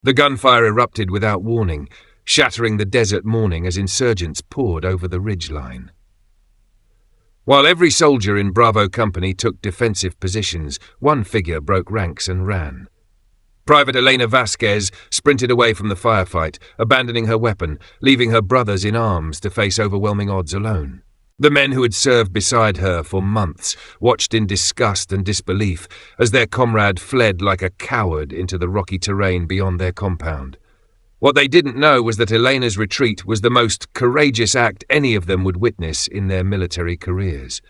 The gunfire erupted without warning, shattering the desert morning as insurgents poured over the ridgeline. While every soldier in Bravo Company took defensive positions, one figure broke ranks and ran. Private Elena Vasquez sprinted away from the firefight, abandoning her weapon, leaving her brothers in arms to face overwhelming odds alone. The men who had served beside her for months watched in disgust and disbelief as their comrade fled like a coward into the rocky terrain beyond their compound. What they didn't know was that Elena's retreat was the most courageous act any of them would witness in their military careers.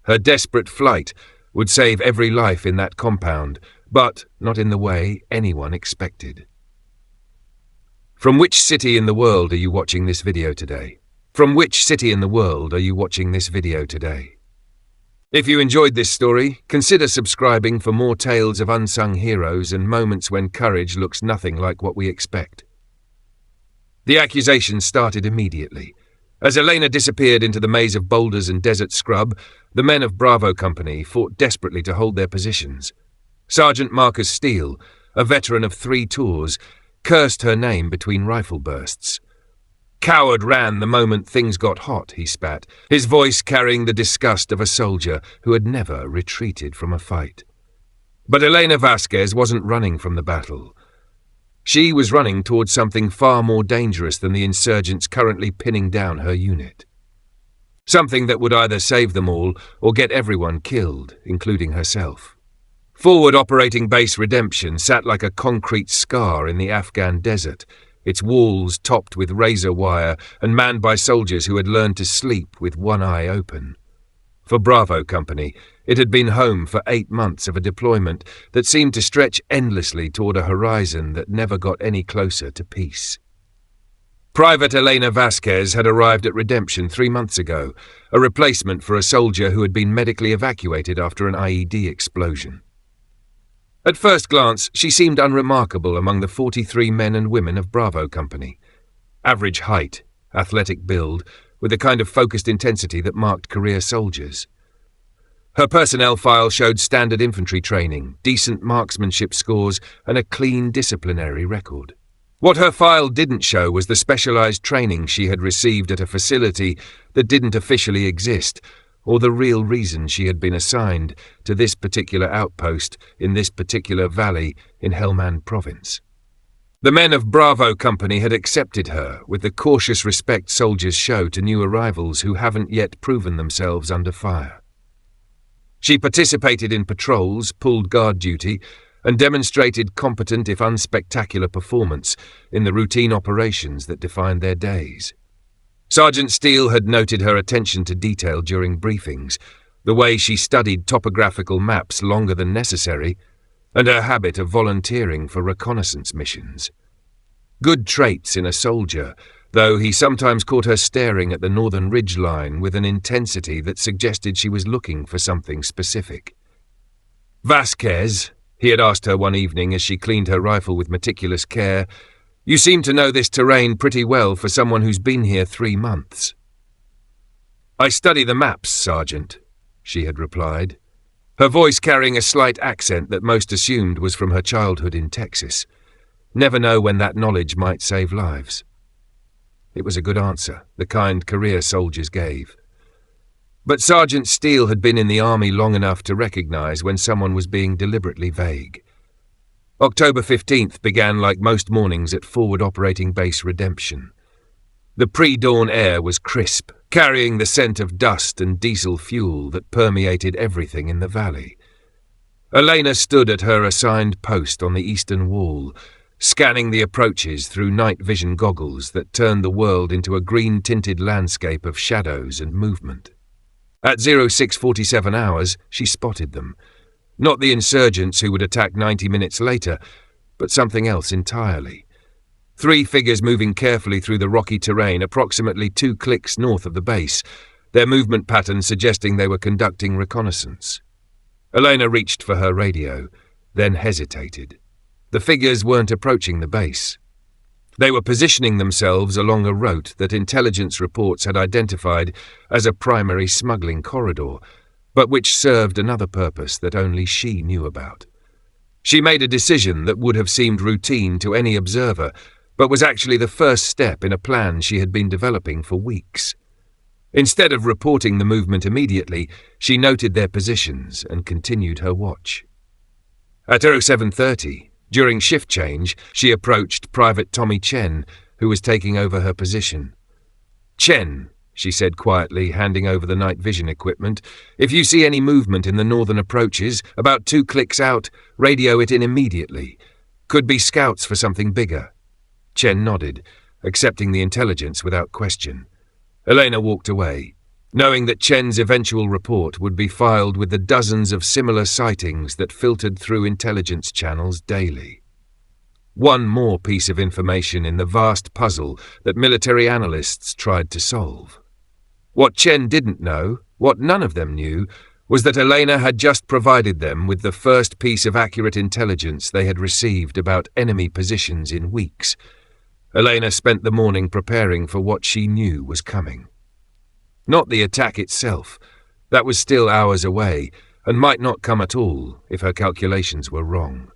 Her desperate flight would save every life in that compound, but not in the way anyone expected. From which city in the world are you watching this video today? From which city in the world are you watching this video today? If you enjoyed this story, consider subscribing for more tales of unsung heroes and moments when courage looks nothing like what we expect. The accusations started immediately. As Elena disappeared into the maze of boulders and desert scrub, the men of Bravo Company fought desperately to hold their positions. Sergeant Marcus Steele, a veteran of 3 tours, cursed her name between rifle bursts. "Coward ran the moment things got hot," he spat, his voice carrying the disgust of a soldier who had never retreated from a fight. But Elena Vasquez wasn't running from the battle. She was running towards something far more dangerous than the insurgents currently pinning down her unit. Something that would either save them all or get everyone killed, including herself. Forward Operating Base Redemption sat like a concrete scar in the Afghan desert, its walls topped with razor wire and manned by soldiers who had learned to sleep with one eye open. For Bravo Company, it had been home for 8 months of a deployment that seemed to stretch endlessly toward a horizon that never got any closer to peace. Private Elena Vasquez had arrived at Redemption 3 months ago, a replacement for a soldier who had been medically evacuated after an IED explosion. At first glance, she seemed unremarkable among the 43 men and women of Bravo Company. Average height, athletic build, with the kind of focused intensity that marked career soldiers. Her personnel file showed standard infantry training, decent marksmanship scores, and a clean disciplinary record. What her file didn't show was the specialized training she had received at a facility that didn't officially exist, or the real reason she had been assigned to this particular outpost in this particular valley in Helmand Province. The men of Bravo Company had accepted her with the cautious respect soldiers show to new arrivals who haven't yet proven themselves under fire. She participated in patrols, pulled guard duty, and demonstrated competent if unspectacular performance in the routine operations that defined their days. Sergeant Steele had noted her attention to detail during briefings, the way she studied topographical maps longer than necessary, and her habit of volunteering for reconnaissance missions. Good traits in a soldier, though he sometimes caught her staring at the northern ridgeline with an intensity that suggested she was looking for something specific. "Vasquez," he had asked her one evening as she cleaned her rifle with meticulous care, "you seem to know this terrain pretty well for someone who's been here 3 months." "I study the maps, Sergeant," she had replied, her voice carrying a slight accent that most assumed was from her childhood in Texas. Never know when that knowledge might save lives. It was a good answer, the kind career soldiers gave. But Sergeant Steele had been in the army long enough to recognize when someone was being deliberately vague. October 15th began like most mornings at Forward Operating Base Redemption. The pre-dawn air was crisp, carrying the scent of dust and diesel fuel that permeated everything in the valley. Elena stood at her assigned post on the eastern wall, scanning the approaches through night vision goggles that turned the world into a green-tinted landscape of shadows and movement. At 06:47 hours, she spotted them. Not the insurgents who would attack 90 minutes later, but something else entirely. 3 figures moving carefully through the rocky terrain approximately 2 clicks north of the base, their movement pattern suggesting they were conducting reconnaissance. Elena reached for her radio, then hesitated. The figures weren't approaching the base. They were positioning themselves along a route that intelligence reports had identified as a primary smuggling corridor, but which served another purpose that only she knew about. She made a decision that would have seemed routine to any observer, but was actually the first step in a plan she had been developing for weeks. Instead of reporting the movement immediately, she noted their positions and continued her watch. At 07:30, during shift change, she approached Private Tommy Chen, who was taking over her position. "Chen," she said quietly, handing over the night vision equipment, "if you see any movement in the northern approaches, about 2 clicks out, radio it in immediately. Could be scouts for something bigger." Chen nodded, accepting the intelligence without question. Elena walked away, knowing that Chen's eventual report would be filed with the dozens of similar sightings that filtered through intelligence channels daily. One more piece of information in the vast puzzle that military analysts tried to solve. What Chen didn't know, what none of them knew, was that Elena had just provided them with the first piece of accurate intelligence they had received about enemy positions in weeks. Elena spent the morning preparing for what she knew was coming. Not the attack itself. That was still hours away, and might not come at all if her calculations were wrong.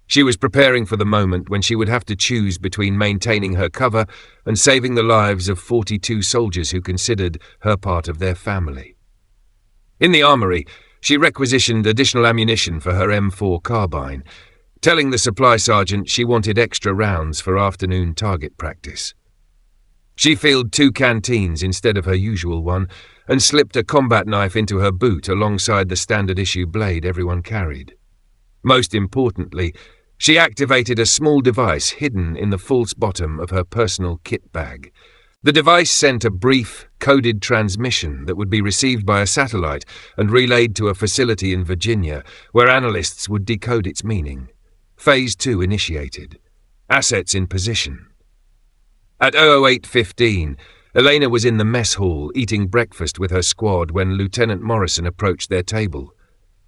She was preparing for the moment when she would have to choose between maintaining her cover and saving the lives of 42 soldiers who considered her part of their family. In the armory, she requisitioned additional ammunition for her M4 carbine, telling the supply sergeant she wanted extra rounds for afternoon target practice. She filled 2 canteens instead of her usual one and slipped a combat knife into her boot alongside the standard-issue blade everyone carried. Most importantly, she activated a small device hidden in the false bottom of her personal kit bag. The device sent a brief, coded transmission that would be received by a satellite and relayed to a facility in Virginia where analysts would decode its meaning. Phase 2 initiated. Assets in position. At 08:15, Elena was in the mess hall eating breakfast with her squad when Lieutenant Morrison approached their table.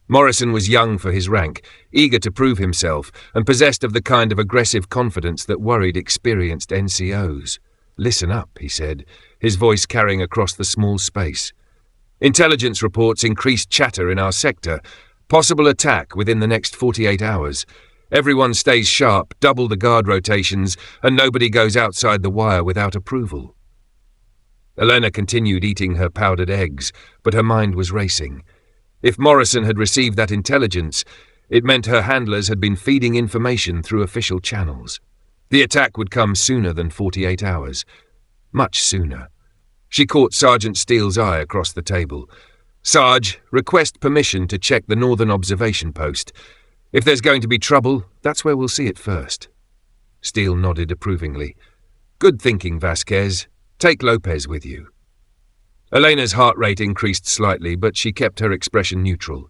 Morrison was young for his rank, eager to prove himself, and possessed of the kind of aggressive confidence that worried experienced NCOs. "Listen up," he said, his voice carrying across the small space. "Intelligence reports increased chatter in our sector. Possible attack within the next 48 hours. Everyone stays sharp, double the guard rotations, and nobody goes outside the wire without approval." Elena continued eating her powdered eggs, but her mind was racing. If Morrison had received that intelligence, it meant her handlers had been feeding information through official channels. The attack would come sooner than 48 hours. Much sooner. She caught Sergeant Steele's eye across the table. "Sarge, request permission to check the northern observation post. If there's going to be trouble, that's where we'll see it first." Steele nodded approvingly. "Good thinking, Vasquez. Take Lopez with you." Elena's heart rate increased slightly, but she kept her expression neutral.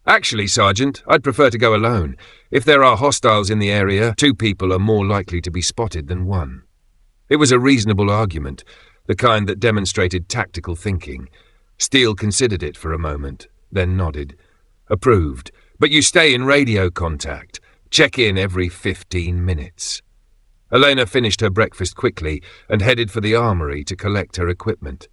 "Actually, Sergeant, I'd prefer to go alone. If there are hostiles in the area, 2 people are more likely to be spotted than 1. It was a reasonable argument, the kind that demonstrated tactical thinking. Steele considered it for a moment, then nodded. "Approved. But you stay in radio contact. Check in every 15 minutes. Elena finished her breakfast quickly and headed for the armory to collect her equipment.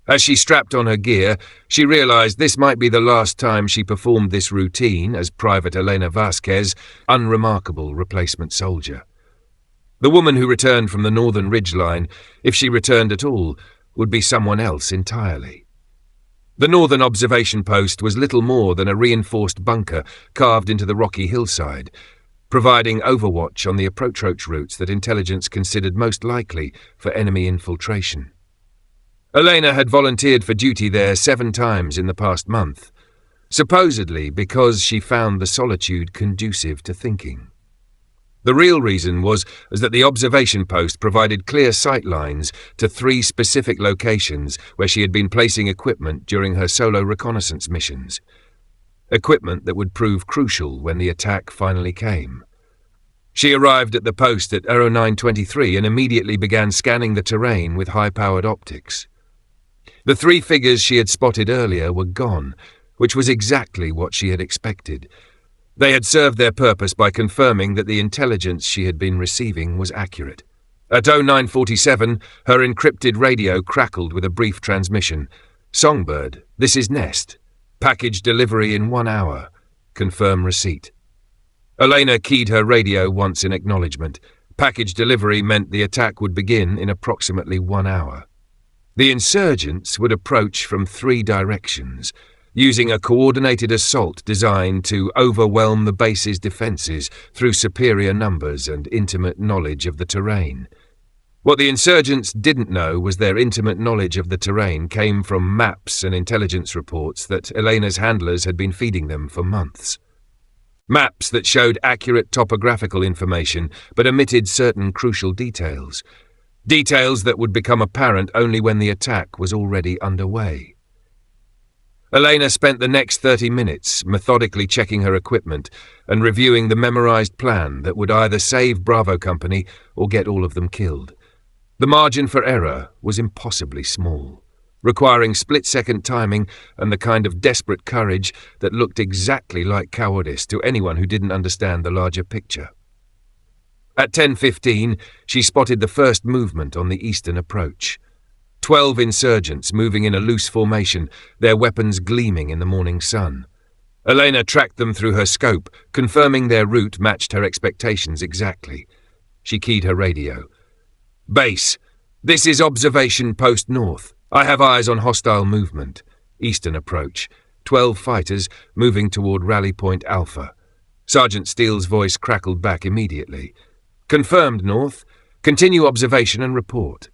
As she strapped on her gear, she realized this might be the last time she performed this routine as Private Elena Vasquez, unremarkable replacement soldier. The woman who returned from the northern ridgeline, if she returned at all, would be someone else entirely. The northern observation post was little more than a reinforced bunker carved into the rocky hillside, providing overwatch on the approach routes that intelligence considered most likely for enemy infiltration. Elena had volunteered for duty there 7 times in the past month, supposedly because she found the solitude conducive to thinking. The real reason was that the observation post provided clear sight lines to 3 specific locations where she had been placing equipment during her solo reconnaissance missions. Equipment that would prove crucial when the attack finally came. She arrived at the post at 09:23 and immediately began scanning the terrain with high-powered optics. The 3 figures she had spotted earlier were gone, which was exactly what she had expected. They had served their purpose by confirming that the intelligence she had been receiving was accurate. At 09:47, her encrypted radio crackled with a brief transmission. "Songbird, this is Nest. Package delivery in 1 hour. Confirm receipt." Elena keyed her radio once in acknowledgement. Package delivery meant the attack would begin in approximately 1 hour. The insurgents would approach from 3 directions, using a coordinated assault designed to overwhelm the base's defences through superior numbers and intimate knowledge of the terrain. What the insurgents didn't know was their intimate knowledge of the terrain came from maps and intelligence reports that Elena's handlers had been feeding them for months. Maps that showed accurate topographical information but omitted certain crucial details. Details that would become apparent only when the attack was already underway. Elena spent the next 30 minutes methodically checking her equipment and reviewing the memorized plan that would either save Bravo Company or get all of them killed. The margin for error was impossibly small, requiring split-second timing and the kind of desperate courage that looked exactly like cowardice to anyone who didn't understand the larger picture. At 10:15, she spotted the first movement on the eastern approach. 12 insurgents moving in a loose formation, their weapons gleaming in the morning sun. Elena tracked them through her scope, confirming their route matched her expectations exactly. She keyed her radio. "Base, this is Observation Post North. I have eyes on hostile movement. Eastern approach. 12 fighters moving toward Rally Point Alpha." Sergeant Steele's voice crackled back immediately. "Confirmed, North. Continue observation and report."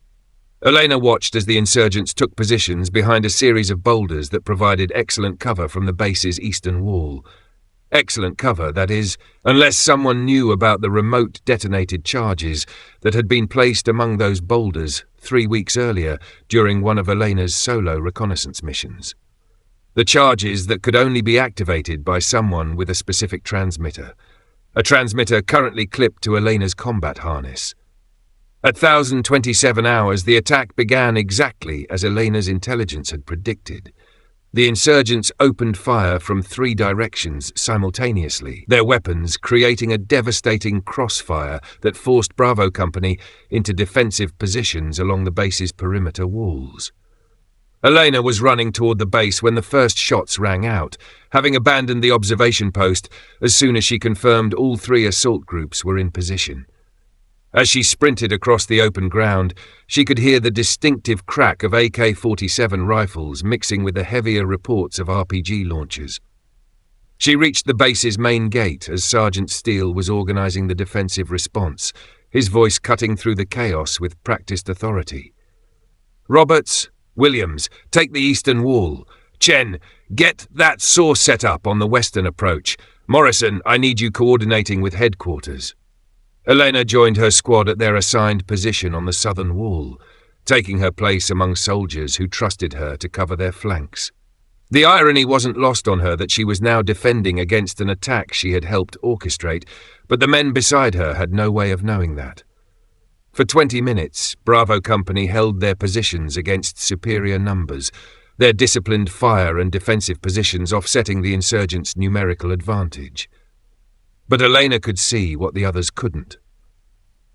Elena watched as the insurgents took positions behind a series of boulders that provided excellent cover from the base's eastern wall. Excellent cover, that is, unless someone knew about the remote detonated charges that had been placed among those boulders 3 weeks earlier during one of Elena's solo reconnaissance missions. The charges that could only be activated by someone with a specific transmitter. A transmitter currently clipped to Elena's combat harness. At 1027 hours, the attack began exactly as Elena's intelligence had predicted. The insurgents opened fire from 3 directions simultaneously, their weapons creating a devastating crossfire that forced Bravo Company into defensive positions along the base's perimeter walls. Elena was running toward the base when the first shots rang out, having abandoned the observation post as soon as she confirmed all 3 assault groups were in position. As she sprinted across the open ground, she could hear the distinctive crack of AK-47 rifles mixing with the heavier reports of RPG launchers. She reached the base's main gate as Sergeant Steele was organizing the defensive response, his voice cutting through the chaos with practiced authority. "Roberts, Williams, take the eastern wall. Chen, get that saw set up on the western approach. Morrison, I need you coordinating with headquarters." Elena joined her squad at their assigned position on the southern wall, taking her place among soldiers who trusted her to cover their flanks. The irony wasn't lost on her that she was now defending against an attack she had helped orchestrate, but the men beside her had no way of knowing that. For 20 minutes, Bravo Company held their positions against superior numbers, their disciplined fire and defensive positions offsetting the insurgents' numerical advantage. But Elena could see what the others couldn't.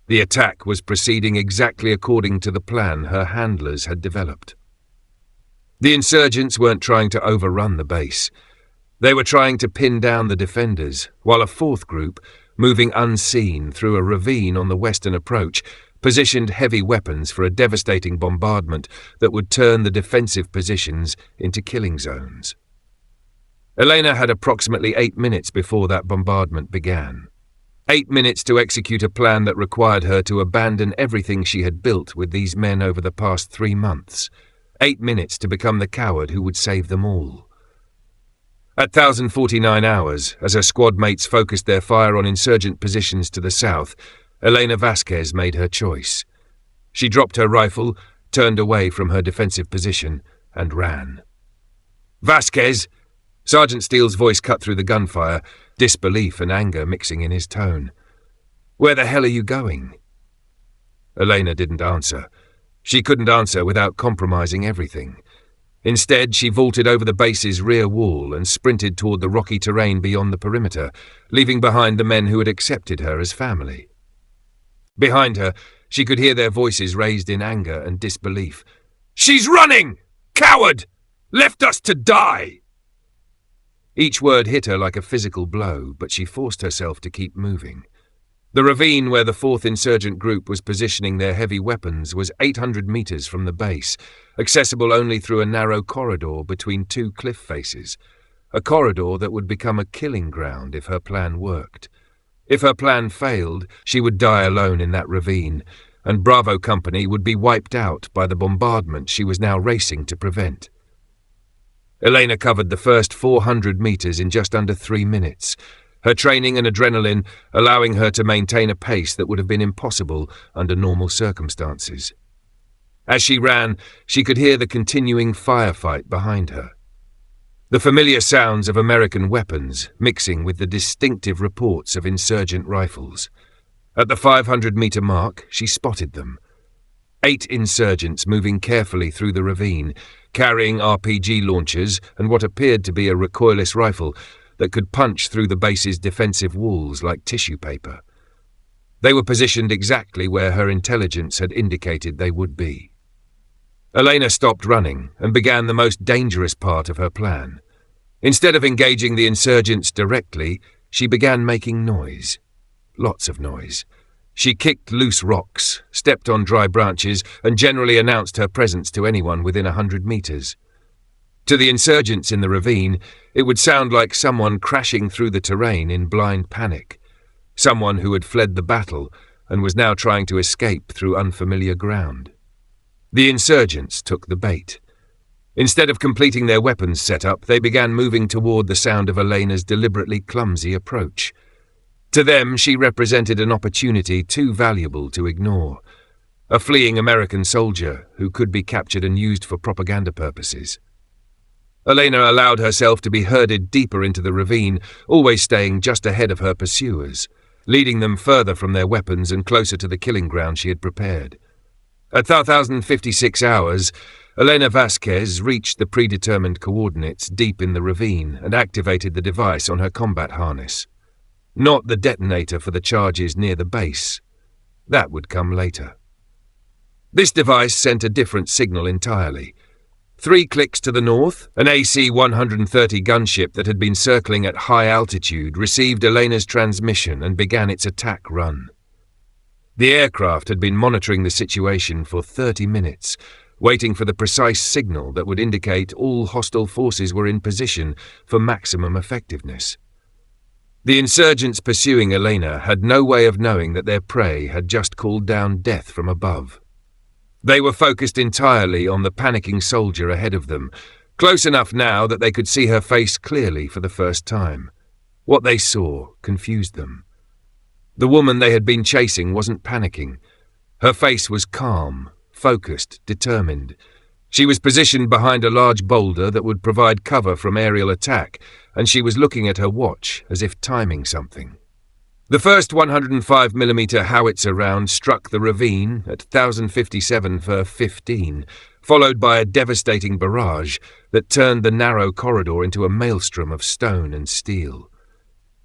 The attack was proceeding exactly according to the plan her handlers had developed. The insurgents weren't trying to overrun the base. They were trying to pin down the defenders, while a 4th group, moving unseen through a ravine on the western approach, positioned heavy weapons for a devastating bombardment that would turn the defensive positions into killing zones. Elena had approximately 8 minutes before that bombardment began. 8 minutes to execute a plan that required her to abandon everything she had built with these men over the past 3 months. 8 minutes to become the coward who would save them all. At 1049 hours, as her squad mates focused their fire on insurgent positions to the south, Elena Vasquez made her choice. She dropped her rifle, turned away from her defensive position, and ran. "Vasquez!" Sergeant Steele's voice cut through the gunfire, disbelief and anger mixing in his tone. "Where the hell are you going?" Elena didn't answer. She couldn't answer without compromising everything. Instead, she vaulted over the base's rear wall and sprinted toward the rocky terrain beyond the perimeter, leaving behind the men who had accepted her as family. Behind her, she could hear their voices raised in anger and disbelief. "She's running! Coward! Left us to die!" Each word hit her like a physical blow, but she forced herself to keep moving. The ravine where the 4th Insurgent Group was positioning their heavy weapons was 800 meters from the base, accessible only through a narrow corridor between 2 cliff faces, a corridor that would become a killing ground if her plan worked. If her plan failed, she would die alone in that ravine, and Bravo Company would be wiped out by the bombardment she was now racing to prevent. Elena covered the first 400 meters in just under 3 minutes, her training and adrenaline allowing her to maintain a pace that would have been impossible under normal circumstances. As she ran, she could hear the continuing firefight behind her. The familiar sounds of American weapons mixing with the distinctive reports of insurgent rifles. At the 500-meter mark, she spotted them. 8 insurgents moving carefully through the ravine, carrying RPG launchers and what appeared to be a recoilless rifle that could punch through the base's defensive walls like tissue paper. They were positioned exactly where her intelligence had indicated they would be. Elena stopped running and began the most dangerous part of her plan. Instead of engaging the insurgents directly, she began making noise. Lots of noise. She kicked loose rocks, stepped on dry branches, and generally announced her presence to anyone within 100 meters. To the insurgents in the ravine, it would sound like someone crashing through the terrain in blind panic, someone who had fled the battle and was now trying to escape through unfamiliar ground. The insurgents took the bait. Instead of completing their weapons setup, they began moving toward the sound of Elena's deliberately clumsy approach. To them, she represented an opportunity too valuable to ignore, a fleeing American soldier who could be captured and used for propaganda purposes. Elena allowed herself to be herded deeper into the ravine, always staying just ahead of her pursuers, leading them further from their weapons and closer to the killing ground she had prepared. At 1,056 hours, Elena Vasquez reached the predetermined coordinates deep in the ravine and activated the device on her combat harness. Not the detonator for the charges near the base. That would come later. This device sent a different signal entirely. 3 clicks to the north, an AC-130 gunship that had been circling at high altitude received Elena's transmission and began its attack run. The aircraft had been monitoring the situation for 30 minutes, waiting for the precise signal that would indicate all hostile forces were in position for maximum effectiveness. The insurgents pursuing Elena had no way of knowing that their prey had just called down death from above. They were focused entirely on the panicking soldier ahead of them, close enough now that they could see her face clearly for the first time. What they saw confused them. The woman they had been chasing wasn't panicking. Her face was calm, focused, determined. She was positioned behind a large boulder that would provide cover from aerial attack, and she was looking at her watch as if timing something. The first 105mm howitzer round struck the ravine at 1,057 for 15, followed by a devastating barrage that turned the narrow corridor into a maelstrom of stone and steel.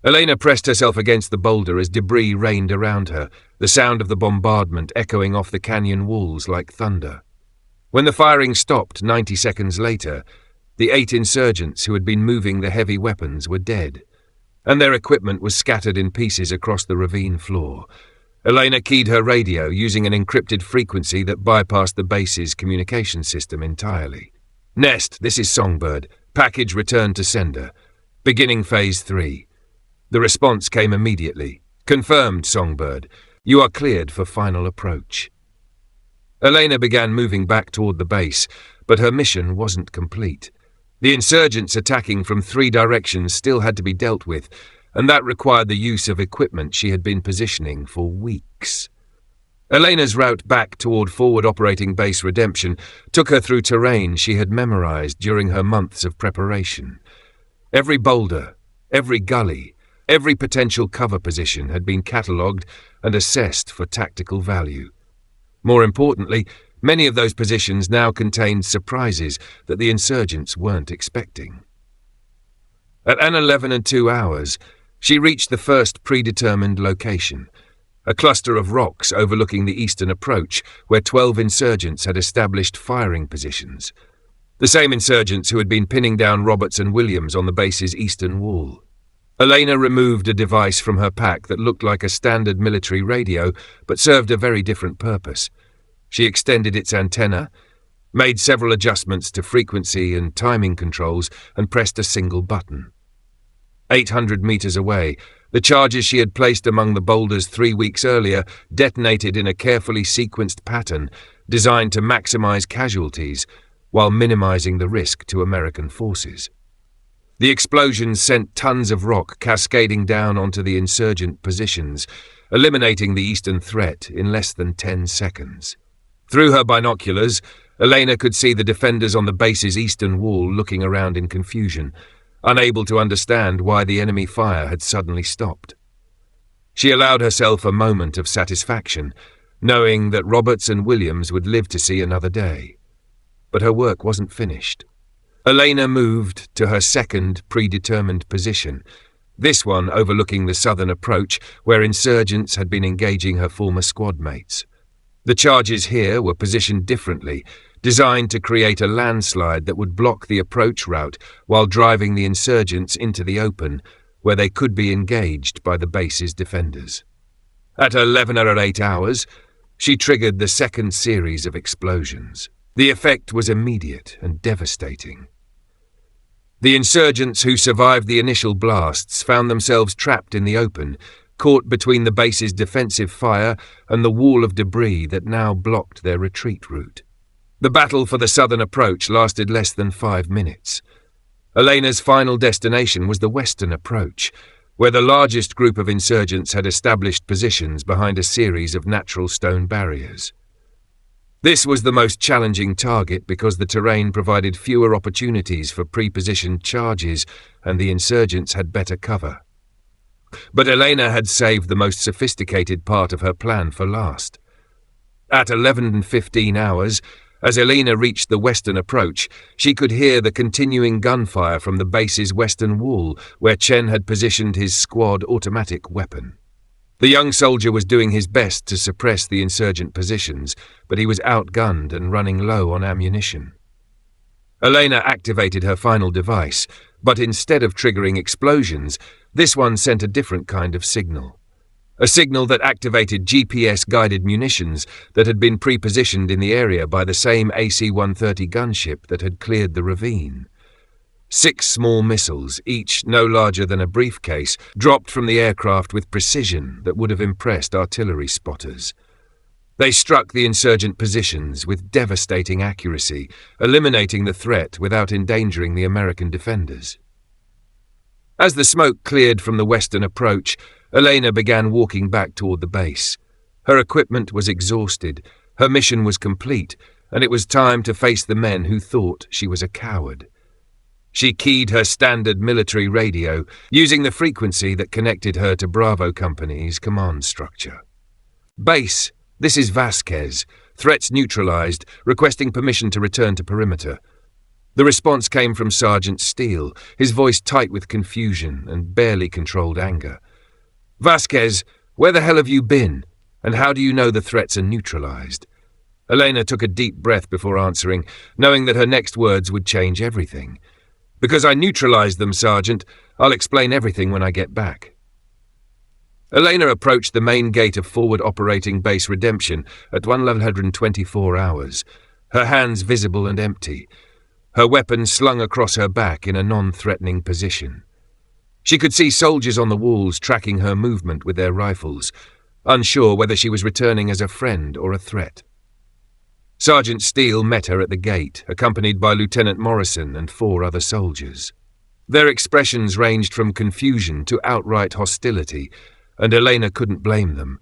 Elena pressed herself against the boulder as debris rained around her, the sound of the bombardment echoing off the canyon walls like thunder. When the firing stopped 90 seconds later, the 8 insurgents who had been moving the heavy weapons were dead, and their equipment was scattered in pieces across the ravine floor. Elena keyed her radio using an encrypted frequency that bypassed the base's communication system entirely. Nest, this is Songbird. Package returned to sender. Beginning Phase 3. The response came immediately. Confirmed, Songbird. You are cleared for final approach. Elena began moving back toward the base, but her mission wasn't complete. The insurgents attacking from 3 directions still had to be dealt with, and that required the use of equipment she had been positioning for weeks. Elena's route back toward Forward Operating Base Redemption took her through terrain she had memorized during her months of preparation. Every boulder, every gully, every potential cover position had been catalogued and assessed for tactical value. More importantly, many of those positions now contained surprises that the insurgents weren't expecting. At an 11 and 2 hours, she reached the first predetermined location, a cluster of rocks overlooking the eastern approach where 12 insurgents had established firing positions. The same insurgents who had been pinning down Roberts and Williams on the base's eastern wall. Elena removed a device from her pack that looked like a standard military radio, but served a very different purpose. She extended its antenna, made several adjustments to frequency and timing controls, and pressed a single button. 800 meters away, the charges she had placed among the boulders 3 weeks earlier detonated in a carefully sequenced pattern designed to maximize casualties while minimizing the risk to American forces. The explosions sent tons of rock cascading down onto the insurgent positions, eliminating the eastern threat in less than 10 seconds. Through her binoculars, Elena could see the defenders on the base's eastern wall looking around in confusion, unable to understand why the enemy fire had suddenly stopped. She allowed herself a moment of satisfaction, knowing that Roberts and Williams would live to see another day. But her work wasn't finished. Elena moved to her second predetermined position, this one overlooking the southern approach where insurgents had been engaging her former squad mates. The charges here were positioned differently, designed to create a landslide that would block the approach route while driving the insurgents into the open, where they could be engaged by the base's defenders. At 11:08 hours, she triggered the second series of explosions. The effect was immediate and devastating. The insurgents who survived the initial blasts found themselves trapped in the open, caught between the base's defensive fire and the wall of debris that now blocked their retreat route. The battle for the southern approach lasted less than 5 minutes. Elena's final destination was the western approach, where the largest group of insurgents had established positions behind a series of natural stone barriers. This was the most challenging target because the terrain provided fewer opportunities for pre-positioned charges and the insurgents had better cover. But Elena had saved the most sophisticated part of her plan for last. At 11:15 hours, as Elena reached the western approach, she could hear the continuing gunfire from the base's western wall where Chen had positioned his squad automatic weapon. The young soldier was doing his best to suppress the insurgent positions, but he was outgunned and running low on ammunition. Elena activated her final device, but instead of triggering explosions, this one sent a different kind of signal. A signal that activated GPS-guided munitions that had been pre-positioned in the area by the same AC-130 gunship that had cleared the ravine. 6 small missiles, each no larger than a briefcase, dropped from the aircraft with precision that would have impressed artillery spotters. They struck the insurgent positions with devastating accuracy, eliminating the threat without endangering the American defenders. As the smoke cleared from the western approach, Elena began walking back toward the base. Her equipment was exhausted, her mission was complete, and it was time to face the men who thought she was a coward. She keyed her standard military radio, using the frequency that connected her to Bravo Company's command structure. Base, this is Vasquez. Threats neutralized, requesting permission to return to perimeter. The response came from Sergeant Steele, his voice tight with confusion and barely controlled anger. Vasquez, where the hell have you been? And how do you know the threats are neutralized? Elena took a deep breath before answering, knowing that her next words would change everything. Because I neutralized them, Sergeant. I'll explain everything when I get back. Elena approached the main gate of forward operating base Redemption at 124 hours, her hands visible and empty, her weapon slung across her back in a non-threatening position. She could see soldiers on the walls tracking her movement with their rifles, unsure whether she was returning as a friend or a threat. Sergeant Steele met her at the gate, accompanied by Lieutenant Morrison and 4 other soldiers. Their expressions ranged from confusion to outright hostility, and Elena couldn't blame them.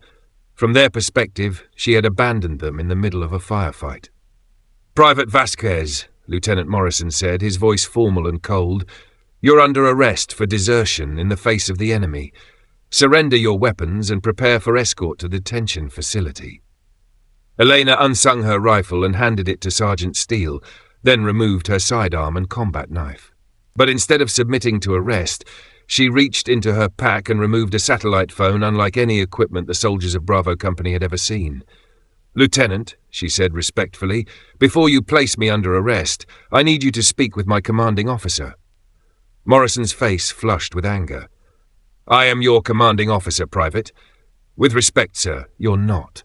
From their perspective, she had abandoned them in the middle of a firefight. Private Vasquez, Lieutenant Morrison said, his voice formal and cold, you're under arrest for desertion in the face of the enemy. Surrender your weapons and prepare for escort to the detention facility. Elena unsung her rifle and handed it to Sergeant Steele, then removed her sidearm and combat knife. But instead of submitting to arrest, she reached into her pack and removed a satellite phone unlike any equipment the soldiers of Bravo Company had ever seen. Lieutenant, she said respectfully. "Before you place me under arrest, I need you to speak with my commanding officer." Morrison's face flushed with anger. "I am your commanding officer, Private. With respect, sir, you're not."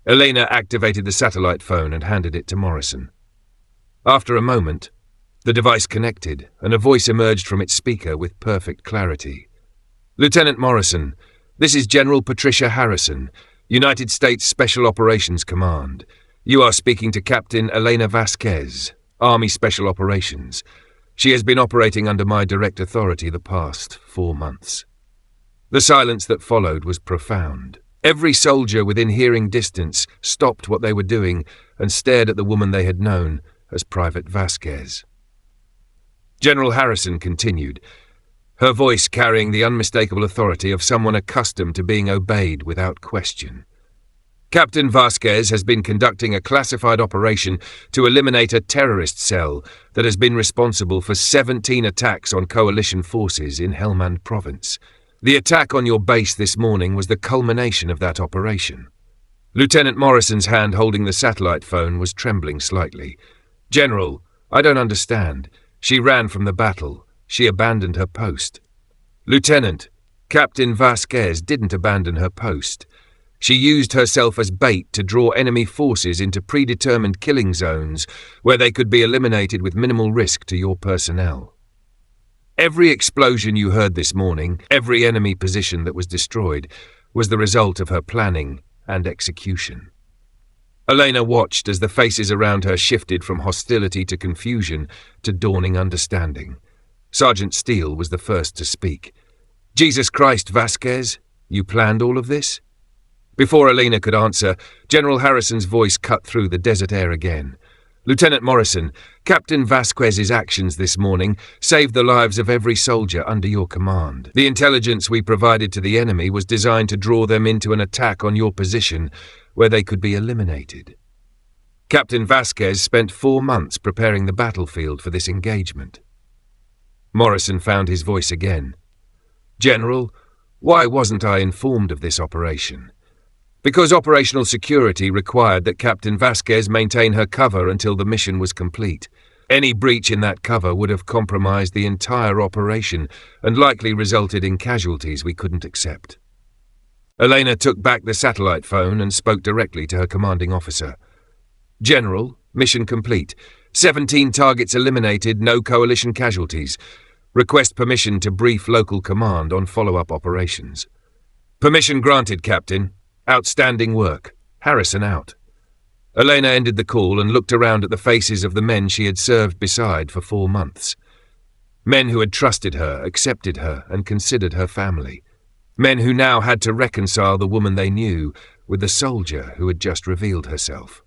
Elena activated the satellite phone and handed it to Morrison. After a moment, the device connected, and a voice emerged from its speaker with perfect clarity. "Lieutenant Morrison, this is General Patricia Harrison, United States Special Operations Command. You are speaking to Captain Elena Vasquez, Army Special Operations. She has been operating under my direct authority the past 4 months." The silence that followed was profound. Every soldier within hearing distance stopped what they were doing and stared at the woman they had known as Private Vasquez. General Harrison continued, her voice carrying the unmistakable authority of someone accustomed to being obeyed without question. "Captain Vasquez has been conducting a classified operation to eliminate a terrorist cell that has been responsible for 17 attacks on coalition forces in Helmand Province. The attack on your base this morning was the culmination of that operation." Lieutenant Morrison's hand holding the satellite phone was trembling slightly. "General, I don't understand. She ran from the battle. She abandoned her post." "Lieutenant, Captain Vasquez didn't abandon her post. She used herself as bait to draw enemy forces into predetermined killing zones where they could be eliminated with minimal risk to your personnel. Every explosion you heard this morning, every enemy position that was destroyed, was the result of her planning and execution." Elena watched as the faces around her shifted from hostility to confusion to dawning understanding. Sergeant Steele was the first to speak. "Jesus Christ, Vasquez, you planned all of this?" Before Elena could answer, General Harrison's voice cut through the desert air again. "Lieutenant Morrison, Captain Vasquez's actions this morning saved the lives of every soldier under your command. The intelligence we provided to the enemy was designed to draw them into an attack on your position where they could be eliminated. Captain Vasquez spent 4 months preparing the battlefield for this engagement." Morrison found his voice again. "General, why wasn't I informed of this operation? Because operational security required that Captain Vasquez maintain her cover until the mission was complete. Any breach in that cover would have compromised the entire operation and likely resulted in casualties we couldn't accept." Elena took back the satellite phone and spoke directly to her commanding officer. "General, mission complete. 17 targets eliminated, no coalition casualties. Request permission to brief local command on follow-up operations." "Permission granted, Captain. Outstanding work. Harrison out." Elena ended the call and looked around at the faces of the men she had served beside for 4 months. Men who had trusted her, accepted her, and considered her family. Men who now had to reconcile the woman they knew with the soldier who had just revealed herself.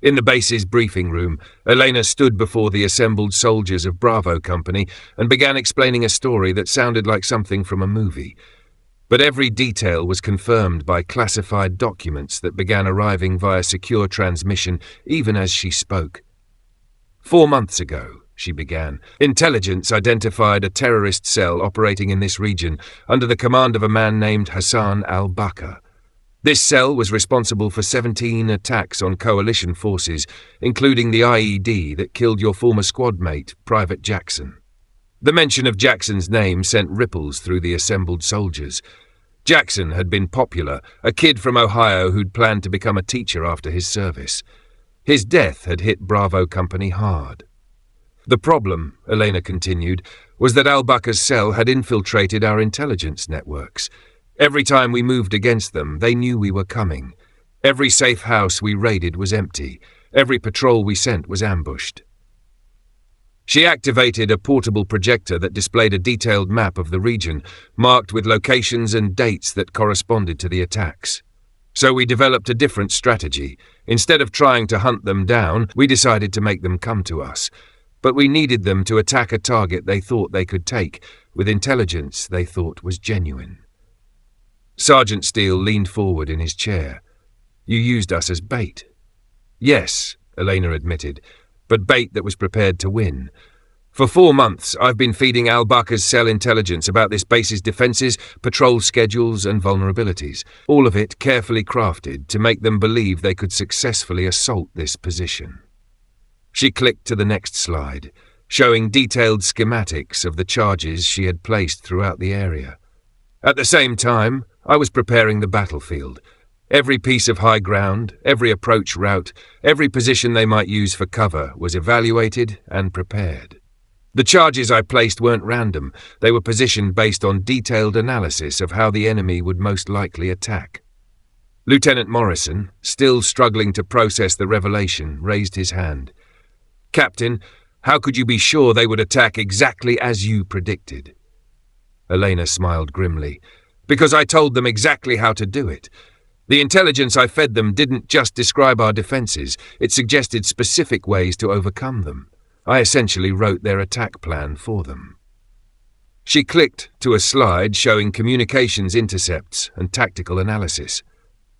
In the base's briefing room, Elena stood before the assembled soldiers of Bravo Company and began explaining a story that sounded like something from a movie. But every detail was confirmed by classified documents that began arriving via secure transmission even as she spoke. 4 months ago, she began, intelligence identified a terrorist cell operating in this region under the command of a man named Hassan al-Bakr. This cell was responsible for 17 attacks on coalition forces, including the IED that killed your former squad mate, Private Jackson. The mention of Jackson's name sent ripples through the assembled soldiers. Jackson had been popular, a kid from Ohio who'd planned to become a teacher after his service. His death had hit Bravo Company hard. The problem, Elena continued, was that al-Bakr's cell had infiltrated our intelligence networks. Every time we moved against them, they knew we were coming. Every safe house we raided was empty. Every patrol we sent was ambushed. She activated a portable projector that displayed a detailed map of the region, marked with locations and dates that corresponded to the attacks. So we developed a different strategy. Instead of trying to hunt them down, we decided to make them come to us. But we needed them to attack a target they thought they could take, with intelligence they thought was genuine. Sergeant Steele leaned forward in his chair. "You used us as bait." "Yes," Elena admitted, "but bait that was prepared to win. For 4 months, I've been feeding Al-Bakr's cell intelligence about this base's defenses, patrol schedules, and vulnerabilities, all of it carefully crafted to make them believe they could successfully assault this position. She clicked to the next slide, showing detailed schematics of the charges she had placed throughout the area. At the same time, I was preparing the battlefield. Every piece of high ground, every approach route, every position they might use for cover was evaluated and prepared. The charges I placed weren't random. They were positioned based on detailed analysis of how the enemy would most likely attack. Lieutenant Morrison, still struggling to process the revelation, raised his hand. "Captain, how could you be sure they would attack exactly as you predicted?" Elena smiled grimly. "Because I told them exactly how to do it. The intelligence I fed them didn't just describe our defenses, it suggested specific ways to overcome them. I essentially wrote their attack plan for them." She clicked to a slide showing communications intercepts and tactical analysis.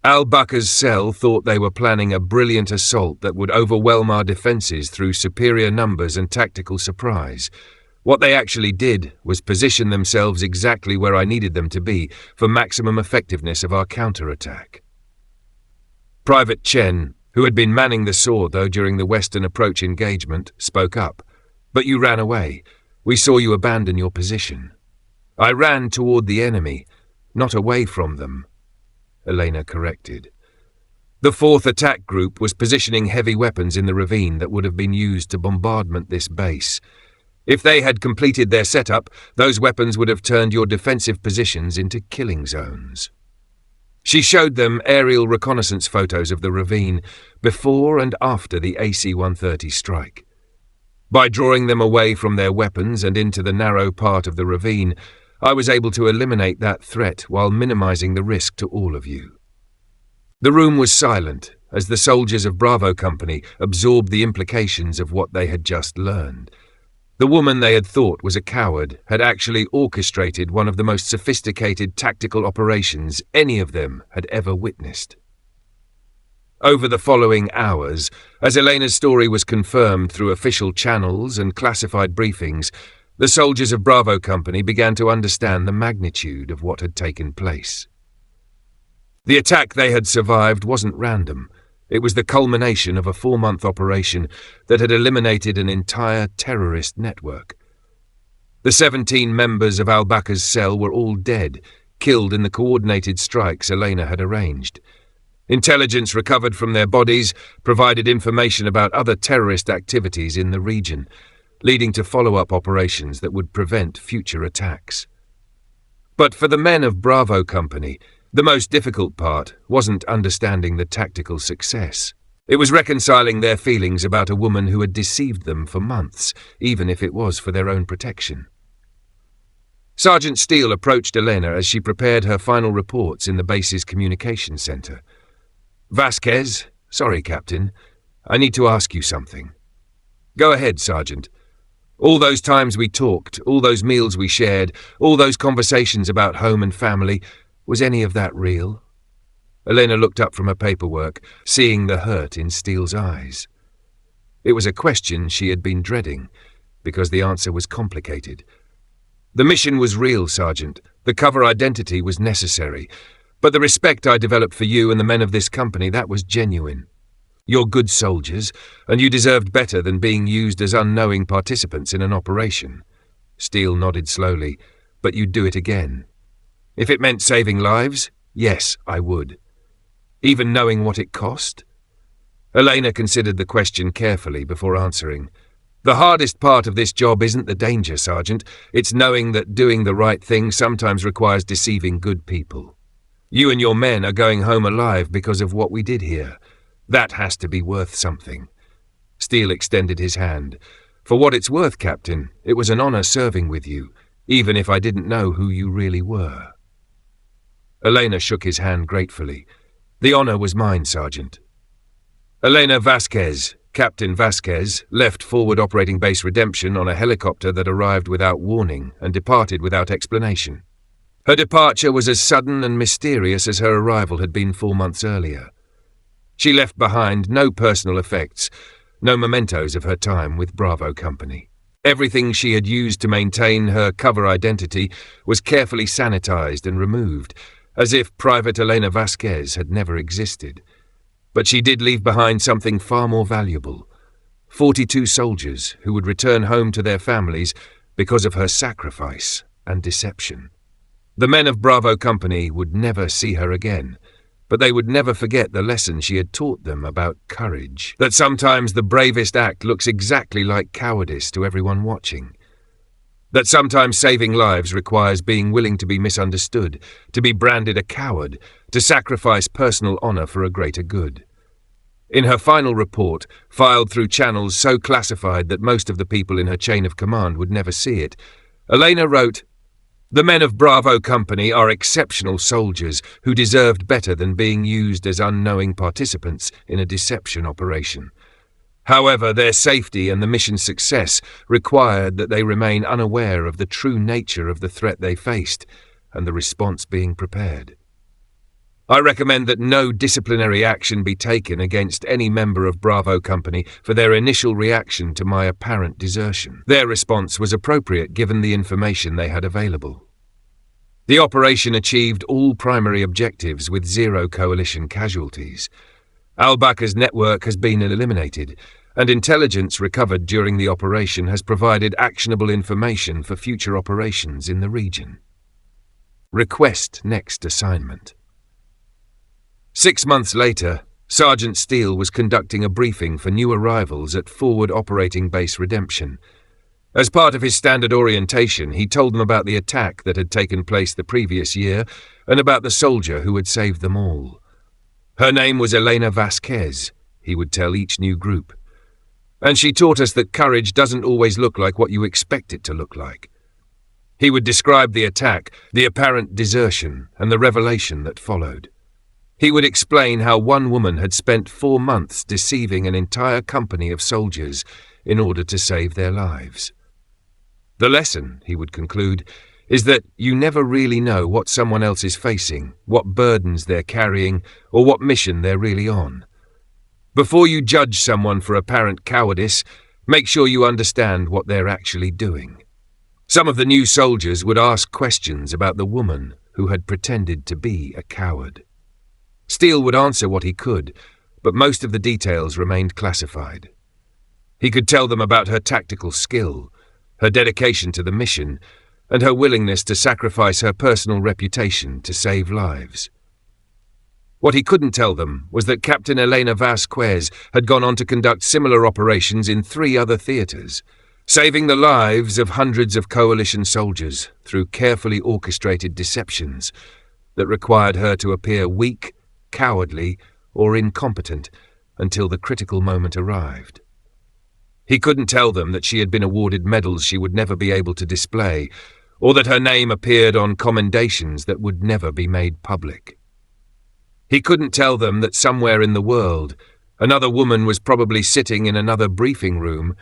Al-Bakr's cell thought they were planning a brilliant assault that would overwhelm our defenses through superior numbers and tactical surprise. What they actually did was position themselves exactly where I needed them to be for maximum effectiveness of our counterattack. Private Chen, who had been manning the Sordo during the Western approach engagement, spoke up. "But you ran away. We saw you abandon your position." "I ran toward the enemy, not away from them," Elena corrected. "The 4th attack group was positioning heavy weapons in the ravine that would have been used to bombardment this base. If they had completed their setup, those weapons would have turned your defensive positions into killing zones." She showed them aerial reconnaissance photos of the ravine before and after the AC-130 strike. By drawing them away from their weapons and into the narrow part of the ravine, I was able to eliminate that threat while minimizing the risk to all of you. The room was silent as the soldiers of Bravo Company absorbed the implications of what they had just learned. The woman they had thought was a coward had actually orchestrated one of the most sophisticated tactical operations any of them had ever witnessed. Over the following hours, as Elena's story was confirmed through official channels and classified briefings, the soldiers of Bravo Company began to understand the magnitude of what had taken place. The attack they had survived wasn't random. It was the culmination of a 4-month operation that had eliminated an entire terrorist network. The 17 members of Al-Bakr's cell were all dead, killed in the coordinated strikes Elena had arranged. Intelligence recovered from their bodies provided information about other terrorist activities in the region, leading to follow-up operations that would prevent future attacks. But for the men of Bravo Company, the most difficult part wasn't understanding the tactical success. It was reconciling their feelings about a woman who had deceived them for months, even if it was for their own protection. Sergeant Steele approached Elena as she prepared her final reports in the base's communication center. "Vasquez, sorry, Captain. I need to ask you something." "Go ahead, Sergeant. All those times we talked, all those meals we shared, all those conversations about home and family, was any of that real?" Elena looked up from her paperwork, seeing the hurt in Steele's eyes. It was a question she had been dreading, because the answer was complicated. "The mission was real, Sergeant. The cover identity was necessary. But the respect I developed for you and the men of this company, that was genuine. You're good soldiers, and you deserved better than being used as unknowing participants in an operation." Steele nodded slowly. "But you'd do it again." "If it meant saving lives, yes, I would." "Even knowing what it cost?" Elena considered the question carefully before answering. "The hardest part of this job isn't the danger, Sergeant. It's knowing that doing the right thing sometimes requires deceiving good people. You and your men are going home alive because of what we did here. That has to be worth something." Steele extended his hand. "For what it's worth, Captain, it was an honor serving with you, even if I didn't know who you really were." Elena shook his hand gratefully. "The honor was mine, Sergeant." Elena Vasquez, Captain Vasquez, left Forward Operating Base Redemption on a helicopter that arrived without warning and departed without explanation. Her departure was as sudden and mysterious as her arrival had been 4 months earlier. She left behind no personal effects, no mementos of her time with Bravo Company. Everything she had used to maintain her cover identity was carefully sanitized and removed, as if Private Elena Vasquez had never existed. But she did leave behind something far more valuable: 42 soldiers who would return home to their families because of her sacrifice and deception. The men of Bravo Company would never see her again, but they would never forget the lesson she had taught them about courage, that sometimes the bravest act looks exactly like cowardice to everyone watching, that sometimes saving lives requires being willing to be misunderstood, to be branded a coward, to sacrifice personal honor for a greater good. In her final report, filed through channels so classified that most of the people in her chain of command would never see it, Elena wrote, "The men of Bravo Company are exceptional soldiers who deserved better than being used as unknowing participants in a deception operation. However, their safety and the mission's success required that they remain unaware of the true nature of the threat they faced and the response being prepared. I recommend that no disciplinary action be taken against any member of Bravo Company for their initial reaction to my apparent desertion. Their response was appropriate given the information they had available. The operation achieved all primary objectives with 0 coalition casualties. Al-Bakr's network has been eliminated, and intelligence recovered during the operation has provided actionable information for future operations in the region. Request next assignment." 6 months later, Sergeant Steele was conducting a briefing for new arrivals at Forward Operating Base Redemption. As part of his standard orientation, he told them about the attack that had taken place the previous year and about the soldier who had saved them all. Her name was Elena Vasquez, he would tell each new group. And she taught us that courage doesn't always look like what you expect it to look like. He would describe the attack, the apparent desertion, and the revelation that followed. He would explain how one woman had spent 4 months deceiving an entire company of soldiers in order to save their lives. The lesson, he would conclude, is that you never really know what someone else is facing, what burdens they're carrying, or what mission they're really on. Before you judge someone for apparent cowardice, make sure you understand what they're actually doing. Some of the new soldiers would ask questions about the woman who had pretended to be a coward. Steele would answer what he could, but most of the details remained classified. He could tell them about her tactical skill, her dedication to the mission, and her willingness to sacrifice her personal reputation to save lives. What he couldn't tell them was that Captain Elena Vasquez had gone on to conduct similar operations in 3 other theaters, saving the lives of hundreds of coalition soldiers through carefully orchestrated deceptions that required her to appear weak, cowardly, or incompetent until the critical moment arrived. He couldn't tell them that she had been awarded medals she would never be able to display, or that her name appeared on commendations that would never be made public. He couldn't tell them that somewhere in the world, another woman was probably sitting in another briefing room,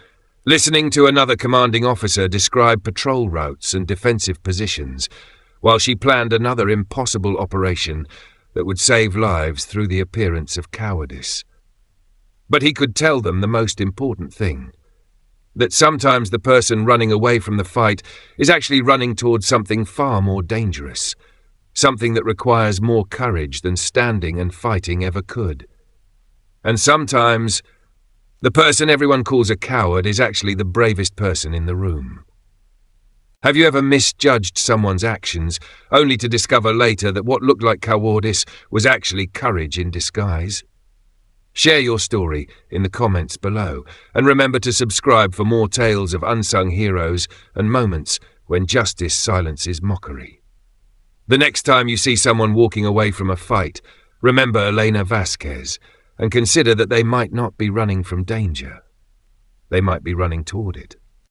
listening to another commanding officer describe patrol routes and defensive positions, while she planned another impossible operation that would save lives through the appearance of cowardice. But he could tell them the most important thing, that sometimes the person running away from the fight is actually running towards something far more dangerous, something that requires more courage than standing and fighting ever could. And sometimes the person everyone calls a coward is actually the bravest person in the room. Have you ever misjudged someone's actions, only to discover later that what looked like cowardice was actually courage in disguise? Share your story in the comments below, and remember to subscribe for more tales of unsung heroes and moments when justice silences mockery. The next time you see someone walking away from a fight, remember Elena Vasquez, and consider that they might not be running from danger. They might be running toward it.